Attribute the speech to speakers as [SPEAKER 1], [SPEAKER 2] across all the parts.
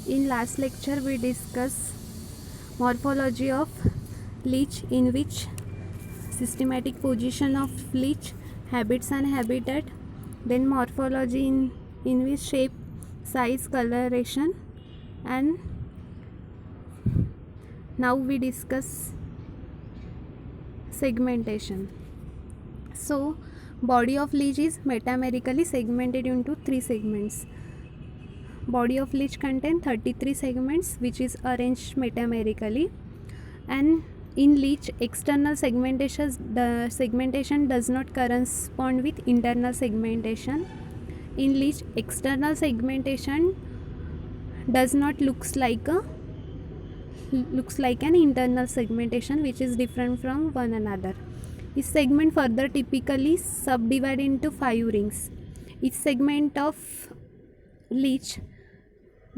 [SPEAKER 1] In last lecture we discussed morphology of leech, in which systematic position of leech, habits and habitat, then morphology in which shape, size, coloration, and now we discuss segmentation. So body of leech is metamerically segmented into 3 segments. Body of leech contains 33 segments which is arranged metamerically, and in leech external segmentation does not correspond with internal segmentation. In leech external segmentation does not looks like an internal segmentation, which is different from one another. Each segment further typically subdivided into 5 rings. Each segment of leech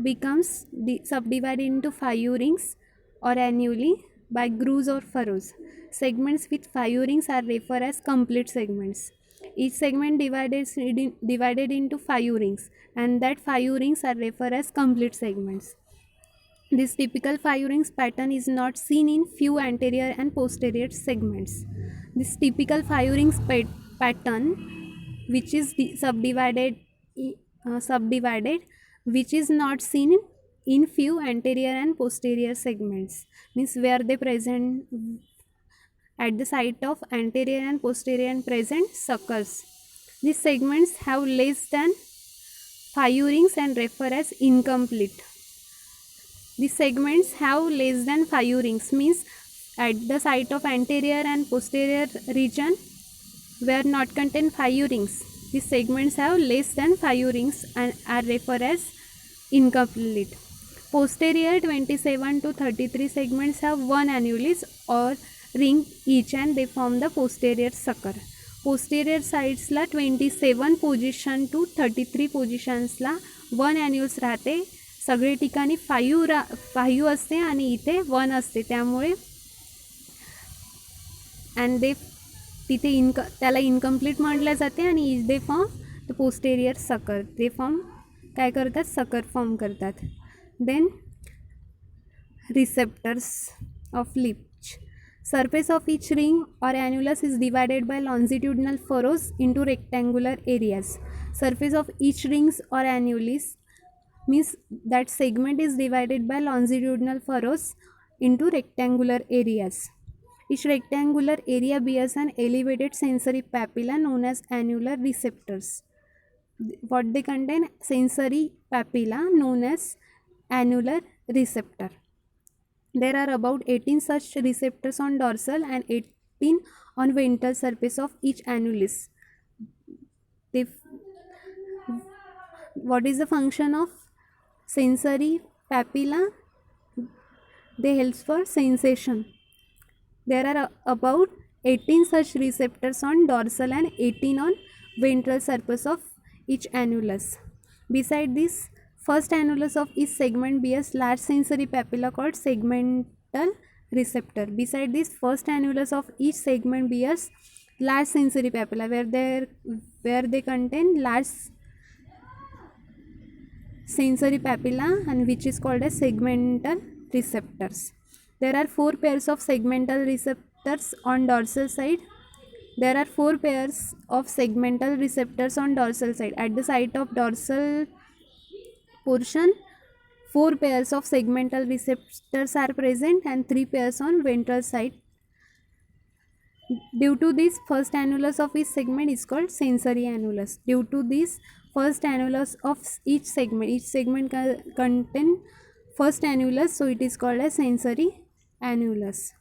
[SPEAKER 1] becomes subdivided into 5 rings or annuli by grooves or furrows. Segments with 5 rings are referred as complete segments. Each segment divided into 5 rings, and that 5 rings are referred as complete segments. This typical 5 rings pattern is not seen in few anterior and posterior segments. This typical 5 rings pattern, which is subdivided, which is not seen in few anterior and posterior segments, means where they present at the site of anterior and posterior and present suckers. These segments have less than 5 rings and refer as incomplete. These segments have less than 5 rings, means at the site of anterior and posterior region where not contain 5 rings, these segments have less than 5 rings and are referred as incomplete. Posterior 27 to 33 segments have one annulus or ring each, and they form the posterior sucker. Posterior साइड्सला 27 position to 33 पोजिशन्सला one annulus राहते. सगळे ठिकाणी 5 असते आणि इथे 1 असते, त्यामुळे अँड दे तिथे त्याला इनकम्प्लीट म्हटलं जाते. आणि they form the posterior sucker, ते फॉर्म काय करतात, सकर फॉर्म करतात. Then receptors of leech. Surface of each ring or annulus is divided by longitudinal furrows into rectangular areas. Surface of each rings or annulus means that segment is divided by longitudinal furrows into rectangular areas. Each rectangular area bears an elevated sensory papilla known as annular receptors. What they contain? Sensory papilla known as annular receptor. There are about 18 such receptors on dorsal and 18 on ventral surface of each annulus. What is the function of sensory papilla? They help for sensation. There are about 18 such receptors on dorsal and 18 on ventral surface of each annulus. Beside this, first annulus of each segment bears large sensory papilla called segmental receptor. Beside this, first annulus of each segment bears large sensory papilla where they contain large sensory papilla, and which is called as segmental receptors. There are 4 pairs of segmental receptors on dorsal side. There are 4 pairs of segmental receptors on dorsal side. At the site of dorsal portion, 4 pairs of segmental receptors are present and 3 pairs on ventral side. Due to this, first annulus of each segment is called sensory annulus. Due to this, first annulus of each segment contain first annulus, so it is called as sensory annulus.